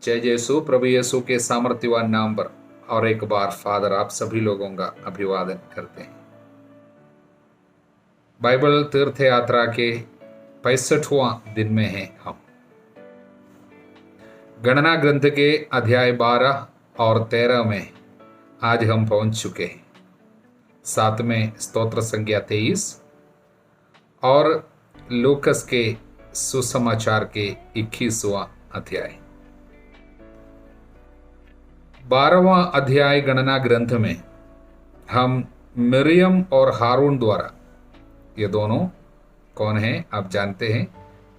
जय यीशु। प्रभु यीशु के सामर्थ्यवान नाम पर और एक बार फादर आप सभी लोगों का अभिवादन करते हैं। बाइबल तीर्थ यात्रा के 65वां दिन में हैं हम। गणना ग्रंथ के अध्याय 12 और 13 में आज हम पहुंच चुके हैं। 7 में स्तोत्र संज्ञा 23 और लूकस के सुसमाचार के 21वां अध्याय। 12वां अध्याय गणना ग्रंथ में हम मिरियम और हारून द्वारा, ये दोनों कौन हैं आप जानते हैं,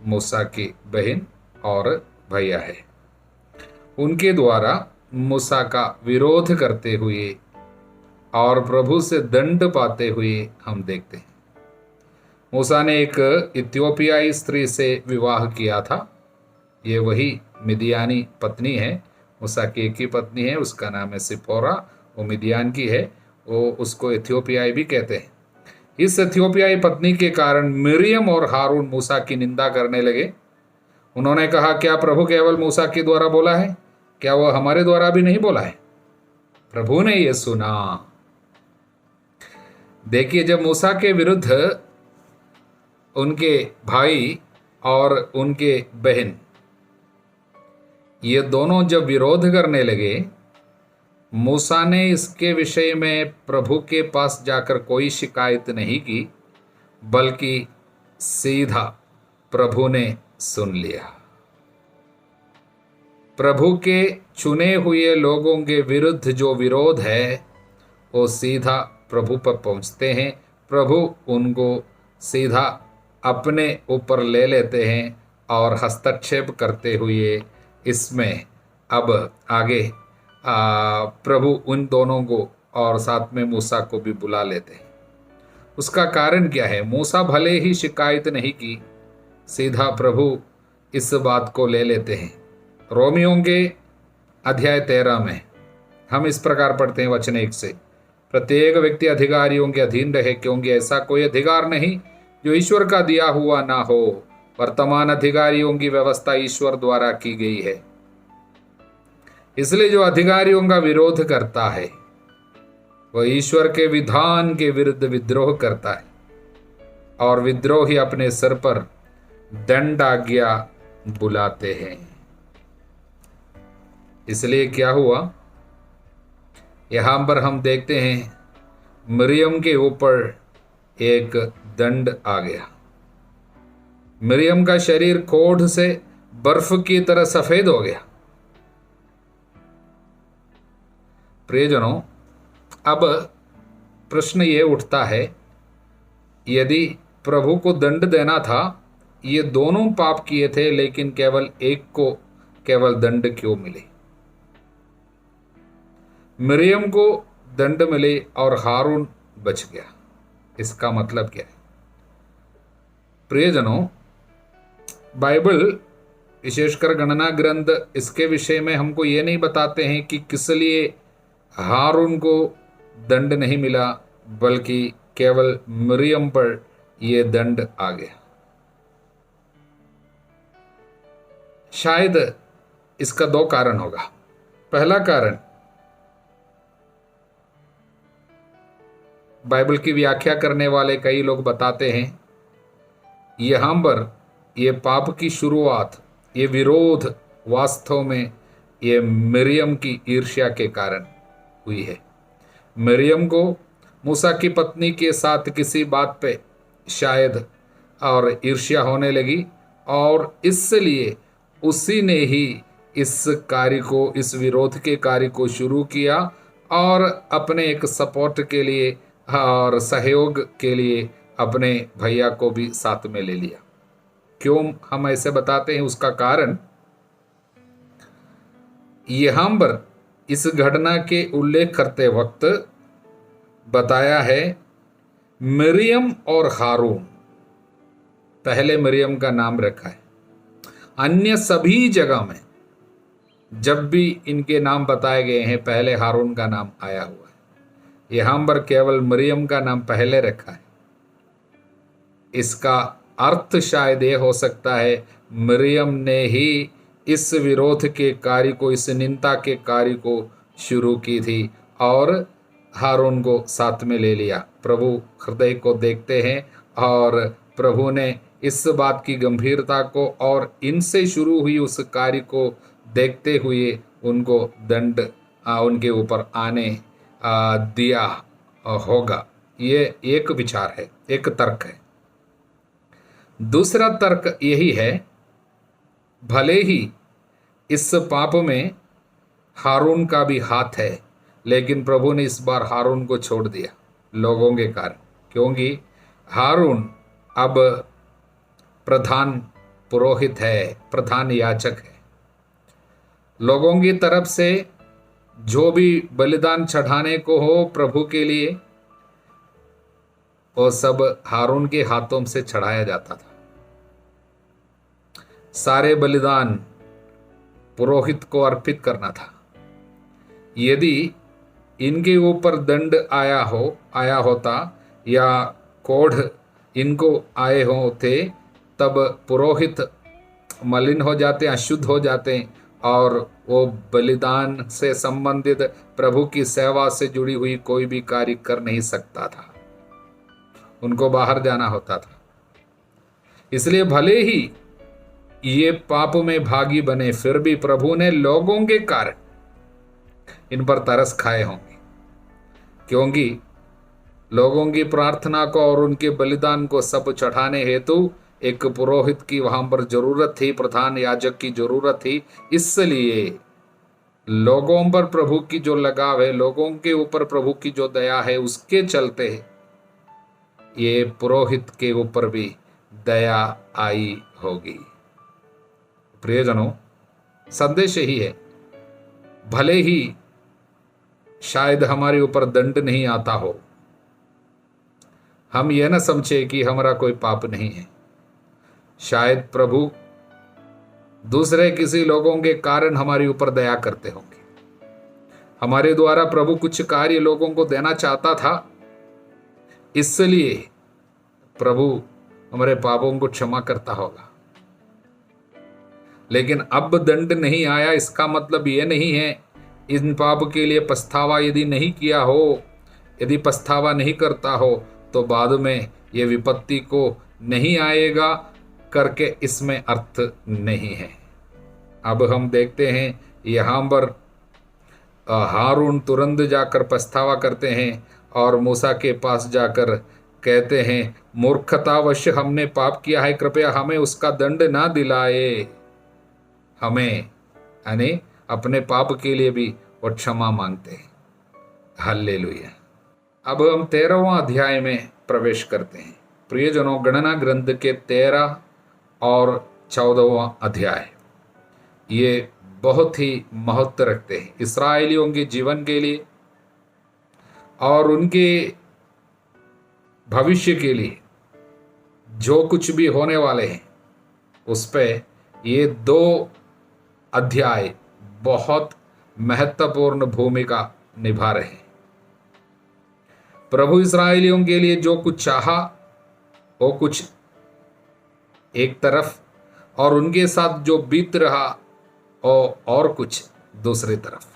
मूसा की बहन और भैया है, उनके द्वारा मूसा का विरोध करते हुए और प्रभु से दंड पाते हुए हम देखते हैं। मूसा ने एक इथियोपियाई स्त्री से विवाह किया था। ये वही मिदियानी पत्नी है। मूसा की एक ही पत्नी है, उसका नाम है सिपोरा, वो मिदियान की है। वो उसको इथियोपियाई भी कहते हैं। इस इथियोपियाई पत्नी के कारण मिरियम और हारून मूसा की निंदा करने लगे। उन्होंने कहा, क्या प्रभु केवल मूसा के द्वारा बोला है? क्या वह हमारे द्वारा भी नहीं बोला है? प्रभु ने यह सुना। देखिए, जब मूसा के विरुद्ध उनके भाई और उनके बहन ये दोनों जब विरोध करने लगे, मूसा ने इसके विषय में प्रभु के पास जाकर कोई शिकायत नहीं की, बल्कि सीधा प्रभु ने सुन लिया। प्रभु के चुने हुए लोगों के विरुद्ध जो विरोध है वो सीधा प्रभु पर पहुंचते हैं। प्रभु उनको सीधा अपने ऊपर ले लेते हैं और हस्तक्षेप करते हुए इसमें अब आगे प्रभु उन दोनों को और साथ में मूसा को भी बुला लेते हैं। उसका कारण क्या है? मूसा भले ही शिकायत नहीं की, सीधा प्रभु इस बात को ले लेते हैं। रोमियों के अध्याय 13 में हम इस प्रकार पढ़ते हैं, वचन 1 से, प्रत्येक व्यक्ति अधिकारियों के अधीन रहे, क्योंकि ऐसा कोई अधिकार नहीं जो ईश्वर का दिया हुआ ना हो। वर्तमान अधिकारियों की व्यवस्था ईश्वर द्वारा की गई है, इसलिए जो अधिकारियों का विरोध करता है वह ईश्वर के विधान के विरुद्ध विद्रोह करता है, और विद्रोही अपने सिर पर दंड आज्ञा बुलाते हैं। इसलिए क्या हुआ, यहां पर हम देखते हैं मिरियम के ऊपर एक दंड आ गया। मिरियम का शरीर कोढ़ से बर्फ की तरह सफेद हो गया। प्रियजनों, अब प्रश्न ये उठता है, यदि प्रभु को दंड देना था, ये दोनों पाप किए थे, लेकिन केवल एक को केवल दंड क्यों मिले? मिरियम को दंड मिले और हारून बच गया। इसका मतलब क्या है? प्रियजनों, बाइबल विशेषकर गणना ग्रंथ इसके विषय में हमको ये नहीं बताते हैं कि किस लिए हारून को दंड नहीं मिला, बल्कि केवल मिरियम पर यह दंड आ गया। शायद इसका 2 कारण होगा। पहला कारण, बाइबल की व्याख्या करने वाले कई लोग बताते हैं, यहां पर ये पाप की शुरुआत, ये विरोध वास्तव में ये मिरियम की ईर्ष्या के कारण हुई है। मिरियम को मूसा की पत्नी के साथ किसी बात पे शायद और ईर्ष्या होने लगी, और इसलिए उसी ने ही इस कार्य को, इस विरोध के कार्य को शुरू किया और अपने एक सपोर्ट के लिए और सहयोग के लिए अपने भैया को भी साथ में ले लिया। क्यों हम ऐसे बताते हैं? उसका कारण यहां पर इस घटना के उल्लेख करते वक्त बताया है मिरियम और हारून। पहले मिरियम का नाम रखा है। अन्य सभी जगह में जब भी इनके नाम बताए गए हैं, पहले हारून का नाम आया हुआ है। यहां पर केवल मिरियम का नाम पहले रखा है। इसका अर्थ शायद ये हो सकता है, मिरियम ने ही इस विरोध के कार्य को, इस निंदा के कार्य को शुरू की थी और हारून को साथ में ले लिया। प्रभु हृदय को देखते हैं और प्रभु ने इस बात की गंभीरता को और इनसे शुरू हुई उस कार्य को देखते हुए उनको दंड उनके ऊपर आने दिया होगा। ये एक विचार है, एक तर्क है। दूसरा तर्क यही है, भले ही इस पाप में हारून का भी हाथ है, लेकिन प्रभु ने इस बार हारून को छोड़ दिया लोगों के कारण, क्योंकि हारून अब प्रधान पुरोहित है, प्रधान याजक है। लोगों की तरफ से जो भी बलिदान चढ़ाने को हो प्रभु के लिए, वो सब हारून के हाथों से चढ़ाया जाता था। सारे बलिदान पुरोहित को अर्पित करना था। यदि इनके ऊपर दंड आया होता या कोढ़ इनको आए होते, तब पुरोहित मलिन हो जाते, अशुद्ध हो जाते और वो बलिदान से संबंधित प्रभु की सेवा से जुड़ी हुई कोई भी कार्य कर नहीं सकता था, उनको बाहर जाना होता था। इसलिए भले ही ये पाप में भागी बने, फिर भी प्रभु ने लोगों के कारण इन पर तरस खाए होंगे, क्योंकि लोगों की प्रार्थना को और उनके बलिदान को सब चढ़ाने हेतु एक पुरोहित की वहां पर जरूरत थी, प्रधान याजक की जरूरत थी। इसलिए लोगों पर प्रभु की जो लगाव है, लोगों के ऊपर प्रभु की जो दया है, उसके चलते ये पुरोहित के ऊपर भी दया आई होगी। प्रियजनों, संदेश यही है, भले ही शायद हमारे ऊपर दंड नहीं आता हो, हम यह न समझे कि हमारा कोई पाप नहीं है। शायद प्रभु दूसरे किसी लोगों के कारण हमारे ऊपर दया करते होंगे। हमारे द्वारा प्रभु कुछ कार्य लोगों को देना चाहता था, इसलिए प्रभु हमारे पापों को क्षमा करता होगा। लेकिन अब दंड नहीं आया, इसका मतलब यह नहीं है इन पाप के लिए पछतावा यदि नहीं किया हो, यदि पछतावा नहीं करता हो, तो बाद में ये विपत्ति को नहीं आएगा करके इसमें अर्थ नहीं है। अब हम देखते हैं यहाँ पर हारून तुरंत जाकर पछतावा करते हैं और मूसा के पास जाकर कहते हैं, मूर्खतावश हमने पाप किया है, कृपया हमें उसका दंड ना दिलाए। हमें यानी अपने पाप के लिए भी वो क्षमा मांगते हैं। हालेलुया। अब हम 13वां अध्याय में प्रवेश करते हैं। प्रियजनों, गणना ग्रंथ के 13 और 14वां अध्याय ये बहुत ही महत्व रखते हैं इस्राएलियों के जीवन के लिए और उनके भविष्य के लिए। जो कुछ भी होने वाले हैं उस पे ये 2 अध्याय बहुत महत्वपूर्ण भूमिका निभा रहे हैं। प्रभु इस्राएलियों के लिए जो कुछ चाहा वो कुछ एक तरफ और उनके साथ जो बीत रहा और कुछ दूसरी तरफ।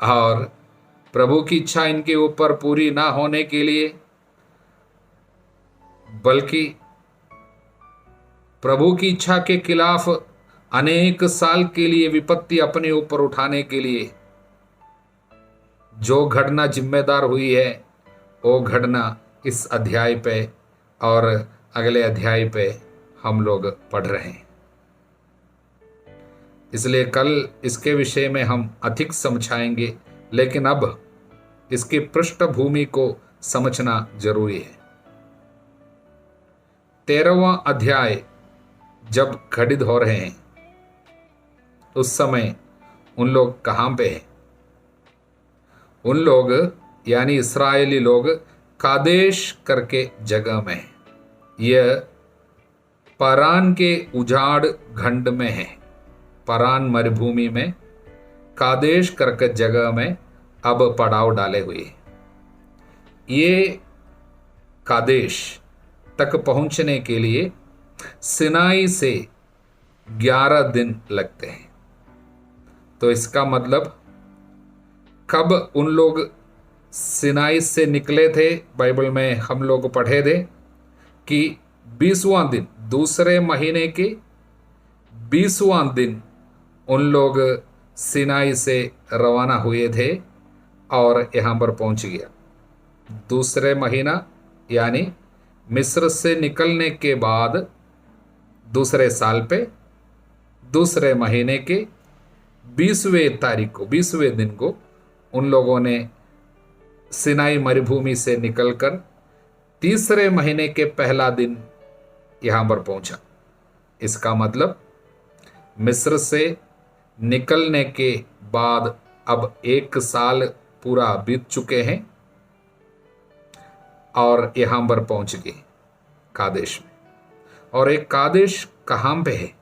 और प्रभु की इच्छा इनके ऊपर पूरी ना होने के लिए, बल्कि प्रभु की इच्छा के खिलाफ अनेक साल के लिए विपत्ति अपने ऊपर उठाने के लिए जो घटना जिम्मेदार हुई है, वो घटना इस अध्याय पे और अगले अध्याय पे हम लोग पढ़ रहे हैं। इसलिए कल इसके विषय में हम अधिक समझाएंगे, लेकिन अब इसकी पृष्ठभूमि को समझना जरूरी है। 13वां अध्याय जब घटित हो रहे हैं उस समय उन लोग कहाँ पे हैं? उन लोग यानी इस्राएली लोग कादेश करके जगह में हैं। यह परान के उजाड़ खंड में है। परान मरुभूमि में कादेश करके जगह में अब पड़ाव डाले हुए। ये कादेश तक पहुंचने के लिए सिनाई से 11 दिन लगते हैं। तो इसका मतलब कब उन लोग सिनाई से निकले थे, बाइबल में हम लोग पढ़े थे कि 20वां दिन, दूसरे महीने के 20वां दिन उन लोग सिनाई से रवाना हुए थे और यहाँ पर पहुँच गया। दूसरे महीना यानी मिस्र से निकलने के बाद दूसरे साल पे दूसरे महीने के 20वें तारीख को, 20वें दिन को उन लोगों ने सिनाई मरुभूमि से निकलकर तीसरे महीने के पहला दिन यहाँ पर पहुंचा। इसका मतलब मिस्र से निकलने के बाद अब 1 साल पूरा बीत चुके हैं और यहाँ पर पहुंच गए कादेश में। और एक कादेश कहाँ पे है?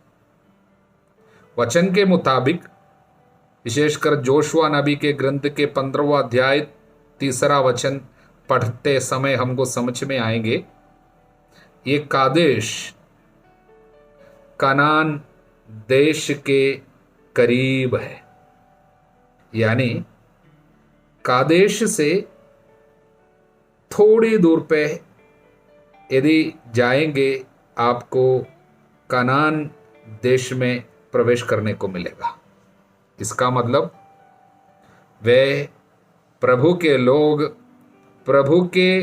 वचन के मुताबिक, विशेषकर जोशुआ नबी के ग्रंथ के 15वां अध्याय 3रा वचन पढ़ते समय हमको समझ में आएंगे, ये कादेश कनान देश के करीब है। यानी कादेश से थोड़ी दूर पे यदि जाएंगे आपको कनान देश में प्रवेश करने को मिलेगा। इसका मतलब वे प्रभु के लोग प्रभु के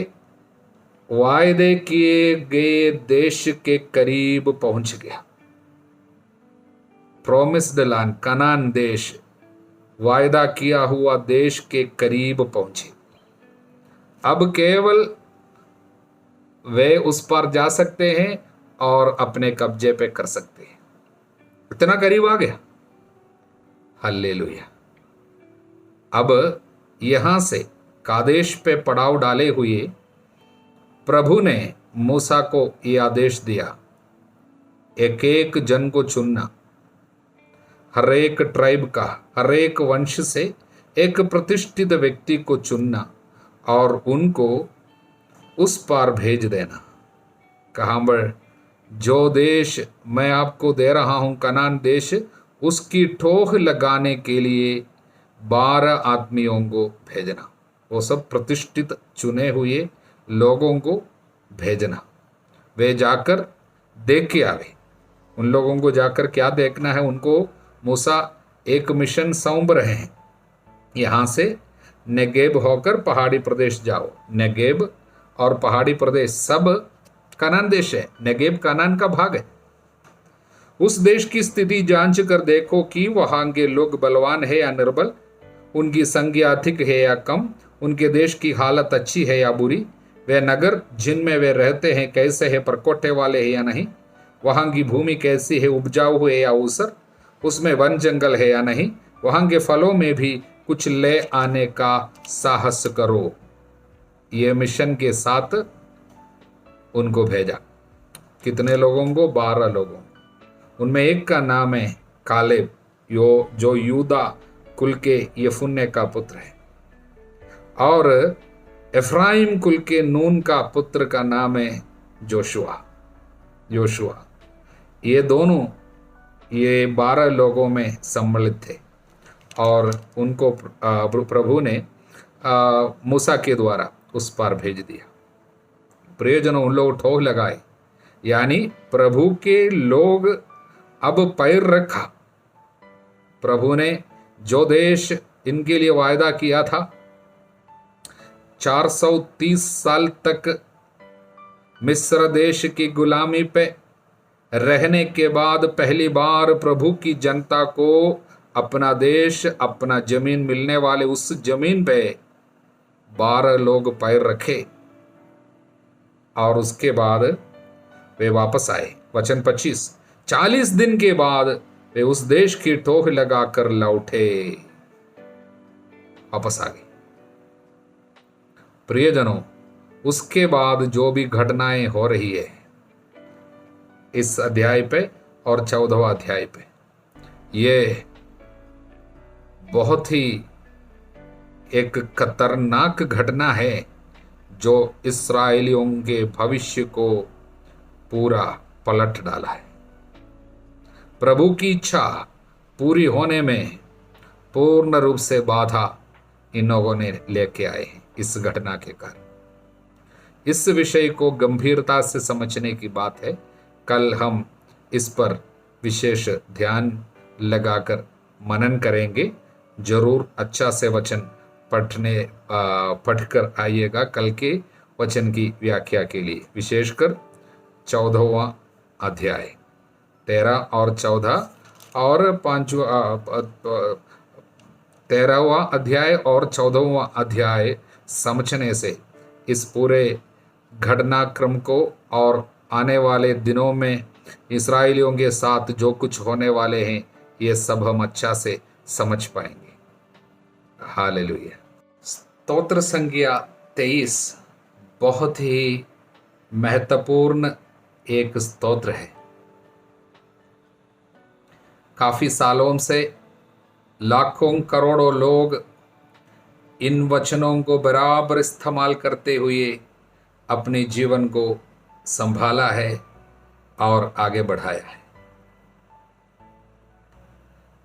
वायदे किए गए देश के करीब पहुंच गया। प्रोमिस्ड लैंड, कनान देश, वायदा किया हुआ देश के करीब पहुंचे। अब केवल वे उस पर जा सकते हैं और अपने कब्जे पे कर सकते हैं। इतना करीब आ गया। हालेलुया। अब यहां से कादेश पे पड़ाव डाले हुए प्रभु ने मूसा को यह आदेश दिया, एक एक जन को चुनना, हर एक ट्राइब का, हर एक वंश से एक प्रतिष्ठित व्यक्ति को चुनना और उनको उस पार भेज देना। कहाँ पर? जो देश मैं आपको दे रहा हूं, कनान देश, उसकी ठोक लगाने के लिए 12 आदमियों को भेजना। वो सब प्रतिष्ठित चुने हुए लोगों को भेजना। वे जाकर देख के आवे। उन लोगों को जाकर क्या देखना है? उनको मूसा एक मिशन सौंप रहे हैं, यहाँ से नेगेब होकर पहाड़ी प्रदेश जाओ। नेगेब और पहाड़ी प्रदेश सब कनान देश है। नेगेब कनान का भाग है। उस देश की स्थिति जांच कर देखो कि वहां के लोग बलवान है या निर्बल, उनकी संख्या अधिक है या कम, उनके देश की हालत अच्छी है या बुरी, वे नगर जिनमें वे रहते हैं कैसे है, परकोटे वाले हैं या नहीं, वहां की भूमि कैसी है, उपजाऊ है या ऊसर, उसमें वन जंगल है या नहीं, वहां के फलों में भी कुछ ले आने का साहस करो। ये मिशन के साथ उनको भेजा। कितने लोगों को? 12 लोगों। उनमें एक का नाम है कालेब, जो यूदा कुल के यफुन्ने का पुत्र है, और एफ्राइम कुल के नून का पुत्र का नाम है जोशुआ। ये दोनों, ये 12 लोगों में सम्मिलित थे और उनको प्रभु ने मूसा के द्वारा उस पार भेज दिया। प्रियजनों, उन लोग ठोक लगाए, यानी प्रभु के लोग अब पैर रखा। प्रभु ने जो देश इनके लिए वायदा किया था, 430 साल तक मिस्र देश की गुलामी पे रहने के बाद पहली बार प्रभु की जनता को अपना देश, अपना जमीन मिलने वाले उस जमीन पे 12 लोग पैर रखे और उसके बाद वे वापस आए। वचन 25, 40 दिन के बाद वे उस देश की ठोक लगाकर लौटे, वापस आ गए। प्रियजनों, उसके बाद जो भी घटनाएं हो रही है इस अध्याय पे और 14वां अध्याय पे, ये बहुत ही एक खतरनाक घटना है जो इस्राएलियों के भविष्य को पूरा पलट डाला है। प्रभु की इच्छा पूरी होने में पूर्ण रूप से बाधा इन लोगों ने लेके आए हैं इस घटना के कारण। इस विषय को गंभीरता से समझने की बात है। कल हम इस पर विशेष ध्यान लगाकर मनन करेंगे। जरूर अच्छा से वचन पढ़कर आइएगा कल के वचन की व्याख्या के लिए, विशेषकर 14वां अध्याय 13 और 14 और 13वां अध्याय और 14वां अध्याय समझने से इस पूरे घटनाक्रम को और आने वाले दिनों में इस्राएलियों के साथ जो कुछ होने वाले हैं ये सब हम अच्छा से समझ पाएंगे। हालेलुया। स्तोत्र संज्ञा 23 बहुत ही महत्वपूर्ण एक स्तोत्र है। काफी सालों से लाखों करोड़ों लोग इन वचनों को बराबर इस्तेमाल करते हुए अपने जीवन को संभाला है और आगे बढ़ाया है।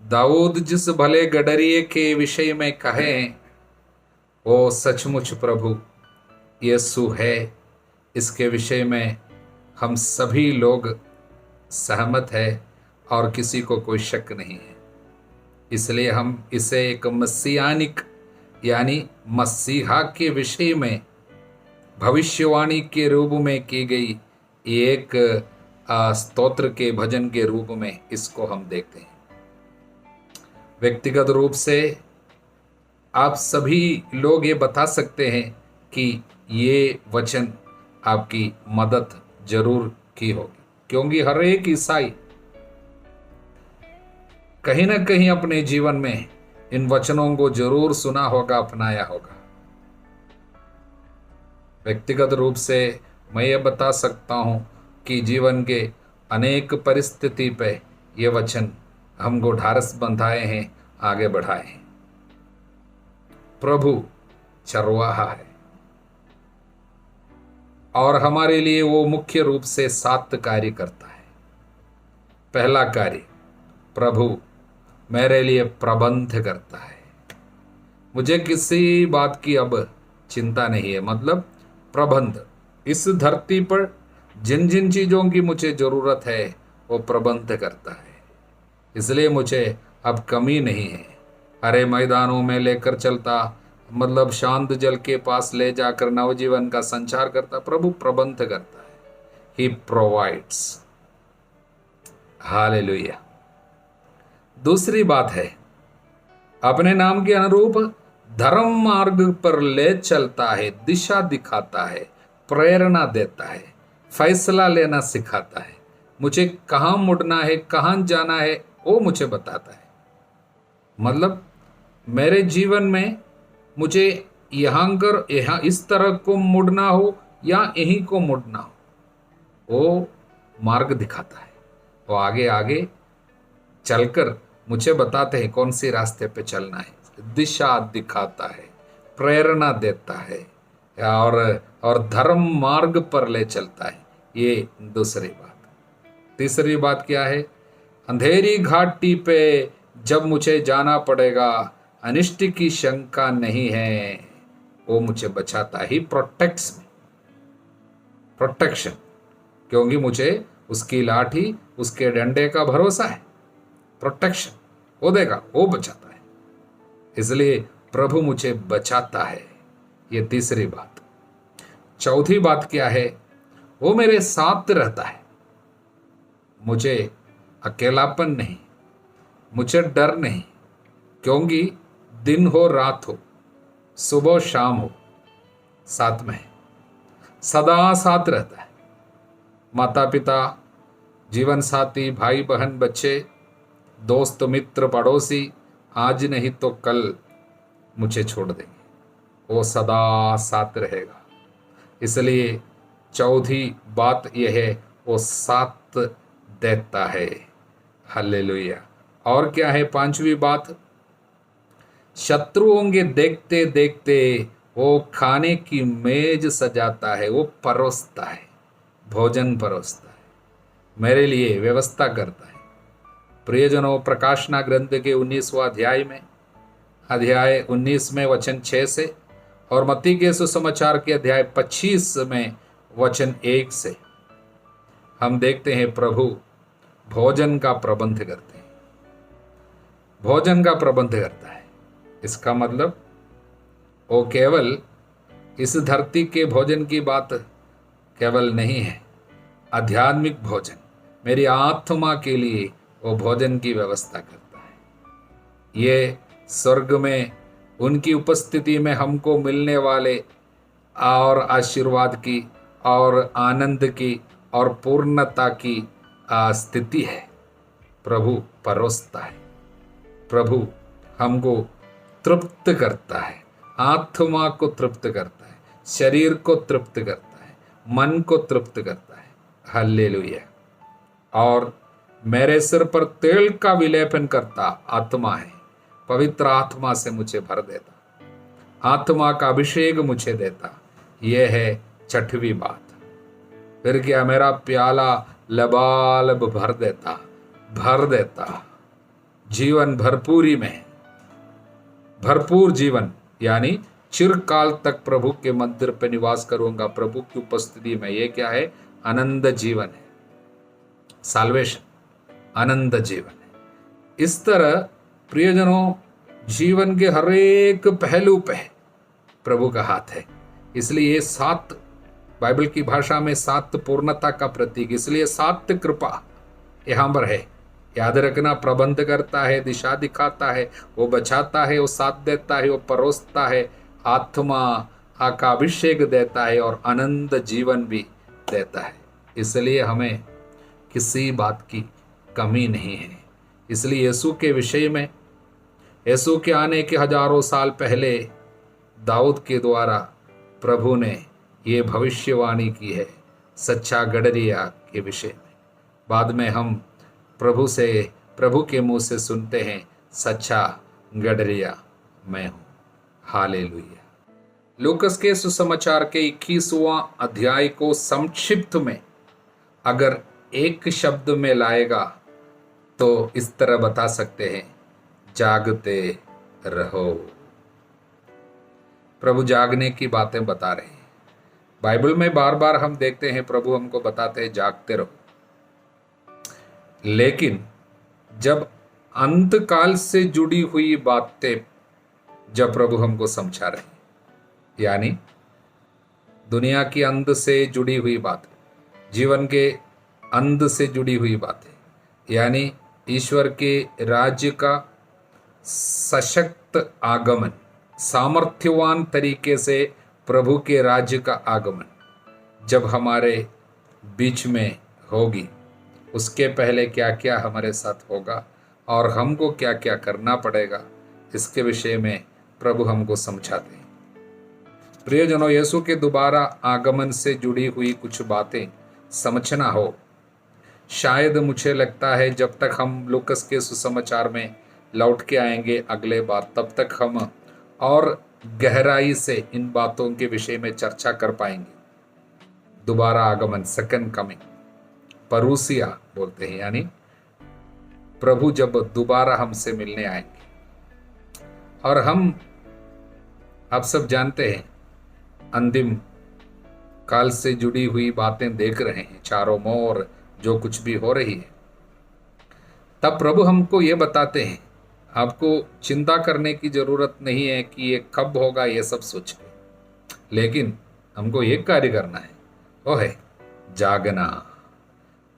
दाऊद जिस भले गडरिये के विषय में कहें वो सचमुच प्रभु यीशु है, इसके विषय में हम सभी लोग सहमत है और किसी को कोई शक नहीं है। इसलिए हम इसे एक मसीहानिक यानी मसीहा के विषय में भविष्यवाणी के रूप में की गई एक स्तोत्र के भजन के रूप में इसको हम देखते हैं। व्यक्तिगत रूप से आप सभी लोग ये बता सकते हैं कि ये वचन आपकी मदद जरूर की होगी, क्योंकि हर एक ईसाई कहीं ना कहीं अपने जीवन में इन वचनों को जरूर सुना होगा, अपनाया होगा। व्यक्तिगत रूप से मैं ये बता सकता हूँ कि जीवन के अनेक परिस्थिति पे ये वचन हमको ढारस बंधाए हैं, आगे बढ़ाए हैं। प्रभु चरवाहा है और हमारे लिए वो मुख्य रूप से 7 कार्य करता है। पहला कार्य, प्रभु मेरे लिए प्रबंध करता है। मुझे किसी बात की अब चिंता नहीं है, मतलब प्रबंध। इस धरती पर जिन जिन चीज़ों की मुझे ज़रूरत है वो प्रबंध करता है, इसलिए मुझे अब कमी नहीं है। हरे मैदानों में लेकर चलता, मतलब शांत जल के पास ले जाकर नवजीवन का संचार करता। प्रभु प्रबंध करता है, ही प्रोवाइड्स। हालेलुया। दूसरी बात है, अपने नाम के अनुरूप धर्म मार्ग पर ले चलता है, दिशा दिखाता है, प्रेरणा देता है, फैसला लेना सिखाता है। मुझे कहाँ मुड़ना है, कहाँ जाना है, वो मुझे बताता है। मतलब मेरे जीवन में मुझे यहाँ इस तरह को मुड़ना हो या यहीं को मुड़ना हो, वो मार्ग दिखाता है। वो आगे आगे चलकर मुझे बताते हैं कौन सी रास्ते पे चलना है, दिशा दिखाता है, प्रेरणा देता है और धर्म मार्ग पर ले चलता है। ये दूसरी बात। तीसरी बात क्या है, अंधेरी घाटी पे जब मुझे जाना पड़ेगा, अनिष्ट की शंका नहीं है, वो मुझे बचाता ही प्रोटेक्ट्स में, प्रोटेक्शन, क्योंकि मुझे उसकी लाठी उसके डंडे का भरोसा है। प्रोटेक्शन वो देगा, वो बचाता है, इसलिए प्रभु मुझे बचाता है। ये तीसरी बात। चौथी बात क्या है, वो मेरे साथ रहता है। मुझे अकेलापन नहीं, मुझे डर नहीं, क्योंकि दिन हो रात हो, सुबह शाम हो, साथ में है, सदा साथ रहता है। माता पिता, जीवन साथी, भाई बहन, बच्चे, दोस्त, मित्र, पड़ोसी आज नहीं तो कल मुझे छोड़ देंगे, वो सदा साथ रहेगा। इसलिए चौथी बात यह है, वो साथ देता है। हालेलुया। और क्या है पांचवी बात, शत्रुओं के देखते देखते वो खाने की मेज सजाता है, वो परोसता है, भोजन परोसता है, मेरे लिए व्यवस्था करता है। प्रियजनों, प्रकाशना ग्रंथ के 19वां अध्याय 19 में वचन 6 से और मत्ती के सुसमाचार के अध्याय 25 में वचन 1 से हम देखते हैं प्रभु भोजन का प्रबंध करते हैं। भोजन का प्रबंध करता है, इसका मतलब वो केवल इस धरती के भोजन की बात केवल नहीं है, आध्यात्मिक भोजन, मेरी आत्मा के लिए वो भोजन की व्यवस्था करता है। ये स्वर्ग में उनकी उपस्थिति में हमको मिलने वाले और आशीर्वाद की और आनंद की और पूर्णता की स्थिति है। प्रभु परोसता है, प्रभु हमको तृप्त करता है, आत्मा को तृप्त करता है, शरीर को तृप्त करता है, मन को तृप्त करता है। हालेलुया। और मेरे सिर पर तेल का विलेपन करता आत्मा है, पवित्र आत्मा से मुझे भर देता, आत्मा का अभिषेक मुझे देता। यह है छठवीं बात। फिर क्या, मेरा प्याला लबालब भर देता। जीवन भरपूरी में, भरपूर जीवन, यानी चिरकाल तक प्रभु के मंदिर पे निवास करूंगा, प्रभु की उपस्थिति में। ये क्या है? आनंद जीवन है, साल्वेशन, आनंद जीवन है। इस तरह प्रियजनों, जीवन के हर एक पहलू पे प्रभु का हाथ है। इसलिए ये 7, बाइबल की भाषा में 7 पूर्णता का प्रतीक, इसलिए 7 कृपा यहाँ पर है। याद रखना, प्रबंध करता है, दिशा दिखाता है, वो बचाता है, वो साथ देता है, वो परोसता है, आत्मा का अभिषेक देता है और आनंद जीवन भी देता है। इसलिए हमें किसी बात की कमी नहीं है। इसलिए यीशु के विषय में, यीशु के आने के हजारों साल पहले दाऊद के द्वारा प्रभु ने ये भविष्यवाणी की है सच्चा गडरिया के विषय में। बाद में हम प्रभु के मुंह से सुनते हैं, सच्चा गडरिया मैं हूँ। हालेलुया। लूकस के सुसमाचार के 21वां अध्याय को संक्षिप्त में अगर एक शब्द में लाएगा तो इस तरह बता सकते हैं, जागते रहो। प्रभु जागने की बातें बता रहे हैं। बाइबल में बार बार हम देखते हैं प्रभु हमको बताते हैं जागते रहो। लेकिन जब अंतकाल से जुड़ी हुई बातें जब प्रभु हमको समझा रहे हैं, यानी दुनिया की अंत से जुड़ी हुई बातें, जीवन के अंत से जुड़ी हुई बातें, यानी ईश्वर के राज्य का सशक्त आगमन, सामर्थ्यवान तरीके से प्रभु के राज्य का आगमन जब हमारे बीच में होगी, उसके पहले क्या क्या हमारे साथ होगा और हमको क्या क्या करना पड़ेगा, इसके विषय में प्रभु हमको समझाते हैं। प्रियजनों, यीशु के दोबारा आगमन से जुड़ी हुई कुछ बातें समझना हो। शायद मुझे लगता है जब तक हम लूकस के सुसमाचार में लौट के आएंगे अगले बार, तब तक हम और गहराई से इन बातों के विषय में चर्चा कर पाएंगे। दोबारा आगमन, सेकंड कमिंग, परूसिया बोलते हैं, यानी प्रभु जब दोबारा हमसे मिलने आएंगे। और हम आप सब जानते हैं अंतिम काल से जुड़ी हुई बातें देख रहे हैं, चारों ओर जो कुछ भी हो रही है। तब प्रभु हमको ये बताते हैं, आपको चिंता करने की जरूरत नहीं है कि ये कब होगा, ये सब सोच के, लेकिन हमको एक कार्य करना है, वो है जागना।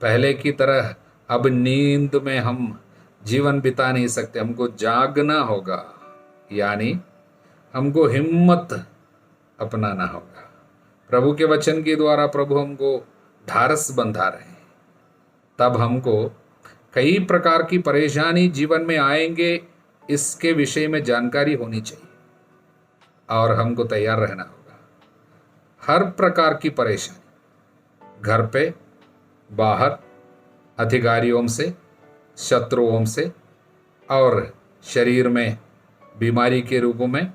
पहले की तरह अब नींद में हम जीवन बिता नहीं सकते, हमको जागना होगा, यानी हमको हिम्मत अपनाना होगा। प्रभु के वचन के द्वारा प्रभु हमको ढारस बंधा रहे हैं। तब हमको कई प्रकार की परेशानी जीवन में आएंगे, इसके विषय में जानकारी होनी चाहिए और हमको तैयार रहना होगा। हर प्रकार की परेशानी, घर पे, बाहर, अधिकारियों से, शत्रुओं से, और शरीर में बीमारी के रूप में,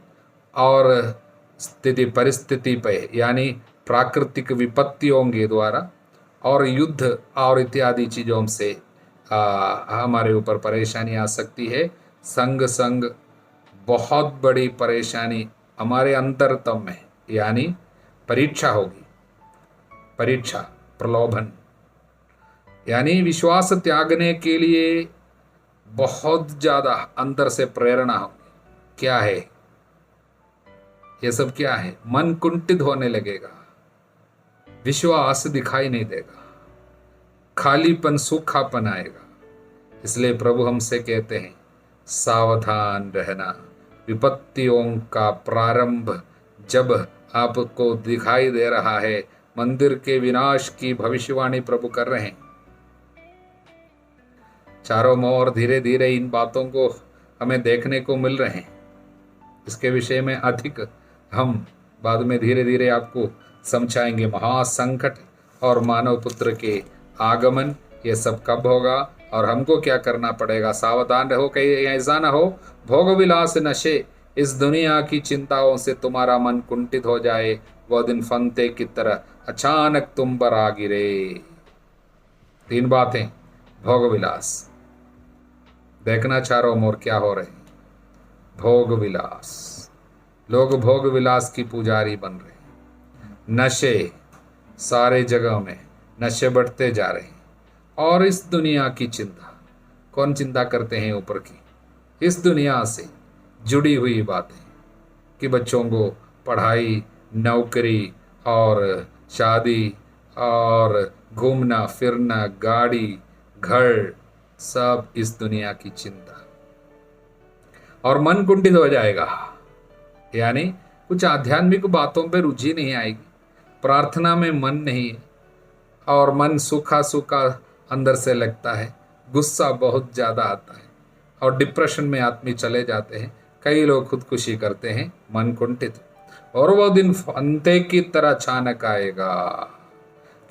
और स्थिति परिस्थिति पे, यानी प्राकृतिक विपत्तियों के द्वारा, और युद्ध और इत्यादि चीज़ों से हमारे ऊपर परेशानी आ सकती है। संग संग बहुत बड़ी परेशानी हमारे अंतरतम में, यानी परीक्षा होगी। परीक्षा, प्रलोभन, यानी विश्वास त्यागने के लिए बहुत ज्यादा अंदर से प्रेरणा होगी। क्या है ये सब? क्या है? मन कुंठित होने लगेगा, विश्वास दिखाई नहीं देगा, खालीपन, सूखापन आएगा। इसलिए प्रभु हमसे कहते हैं सावधान रहना। विपत्तियों का प्रारंभ जब आपको दिखाई दे रहा है, मंदिर के विनाश की भविष्यवाणी प्रभु कर रहे हैं। चारों ओर धीरे धीरे इन बातों को हमें देखने को मिल रहे हैं। इसके विषय में अधिक हम बाद में धीरे धीरे आपको समझाएंगे। महासंकट और मानव पुत्र के आगमन, ये सब कब होगा और हमको क्या करना पड़ेगा। सावधान रहो कहीं ऐसा ना हो भोग विलास नशे, इस दुनिया की चिंताओं से तुम्हारा मन कुंठित हो जाए, वह दिन फंते की तरह अचानक तुम पर आ गिरे। 3 बातें। भोग विलास, देखना चारों ओर क्या हो रहे। भोग विलास, लोग भोग विलास की पुजारी बन रहे। नशे, सारे जगह में नशे बढ़ते जा रहे हैं। और इस दुनिया की चिंता, कौन चिंता करते हैं ऊपर की? इस दुनिया से जुड़ी हुई बातें कि बच्चों को पढ़ाई, नौकरी और शादी और घूमना फिरना, गाड़ी, घर, सब इस दुनिया की चिंता। और मन कुंठित हो जाएगा, यानी कुछ आध्यात्मिक बातों पे रुचि नहीं आएगी, प्रार्थना में मन नहीं है, और मन सूखा सूखा अंदर से लगता है, गुस्सा बहुत ज़्यादा आता है और डिप्रेशन में आदमी चले जाते हैं। कई लोग खुदकुशी करते हैं, मन कुंठित। और वो दिन अंते की तरह अचानक आएगा,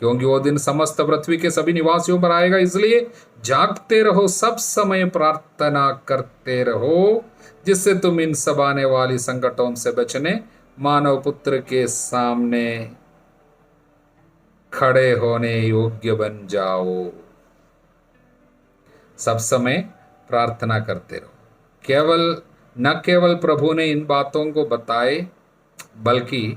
क्योंकि वो दिन समस्त पृथ्वी के सभी निवासियों पर आएगा। इसलिए जागते रहो, सब समय प्रार्थना करते रहो, जिससे तुम इन सब आने वाली संकटों से बचने मानव पुत्र के सामने खड़े होने योग्य बन जाओ। सब समय प्रार्थना करते रहो। न केवल प्रभु ने इन बातों को बताए, बल्कि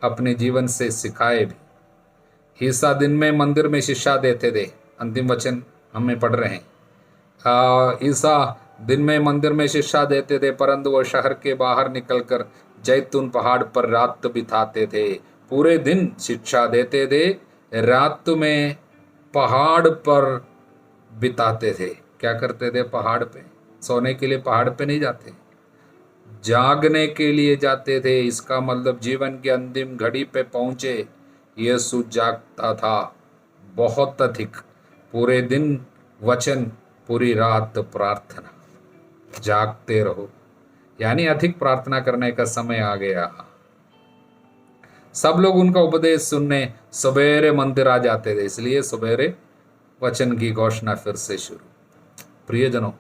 अपने जीवन से सिखाए भी। ईसा दिन में मंदिर में शिक्षा देते थे, अंतिम वचन हमें पढ़ रहे हैं। ईसा दिन में मंदिर में शिक्षा देते थे, परंतु वो शहर के बाहर निकलकर जैतून पहाड़ पर रात बिताते थे। पूरे दिन शिक्षा देते थे, रात में पहाड़ पर बिताते थे। क्या करते थे? पहाड़ पे सोने के लिए पहाड़ पे नहीं जाते, जागने के लिए जाते थे। इसका मतलब जीवन की अंतिम घड़ी पे पहुंचे। यीशु जागता था बहुत अधिक, पूरे दिन वचन, पूरी रात प्रार्थना। जागते रहो, यानी अधिक प्रार्थना करने का समय आ गया। सब लोग उनका उपदेश सुनने सवेरे मंदिर आ जाते थे, इसलिए सवेरे वचन की घोषणा फिर से शुरू। प्रियजनों,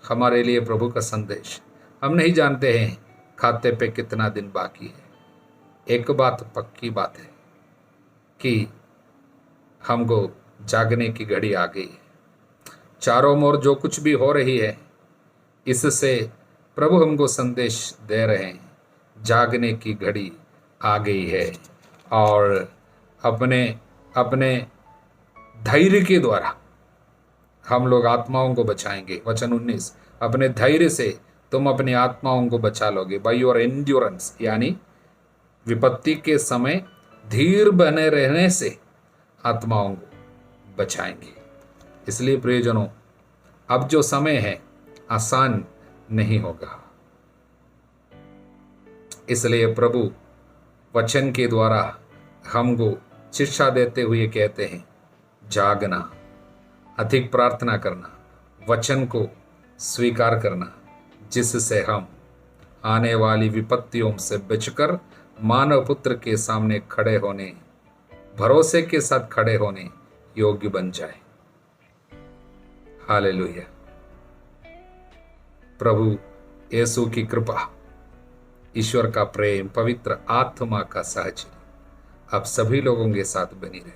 हमारे लिए प्रभु का संदेश, हम नहीं जानते हैं खाते पे कितना दिन बाकी है। एक बात पक्की बात है कि हमको जागने की घड़ी आ गई है। चारों ओर जो कुछ भी हो रही है, इससे प्रभु हमको संदेश दे रहे हैं, जागने की घड़ी आ गई है। और अपने अपने धैर्य के द्वारा हम लोग आत्माओं को बचाएंगे। वचन 19, अपने धैर्य से तुम अपनी आत्माओं को बचा लोगे। बाय योर एंड्योरेंस, यानी विपत्ति के समय धीर बने रहने से आत्माओं को बचाएंगे। इसलिए प्रियजनों, अब जो समय है आसान नहीं होगा। इसलिए प्रभु वचन के द्वारा हमको शिक्षा देते हुए कहते हैं, जागना, अधिक प्रार्थना करना, वचन को स्वीकार करना, जिससे हम आने वाली विपत्तियों से बचकर मानव पुत्र के सामने खड़े होने, भरोसे के साथ खड़े होने योग्य बन जाए। हालेलुया। प्रभु यीशु की कृपा, ईश्वर का प्रेम, पवित्र आत्मा का साझी अब सभी लोगों के साथ बनी रहे,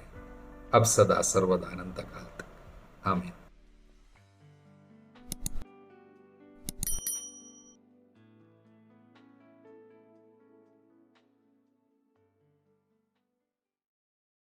अब सदा सर्वदा अनंत काल तक। आमीन।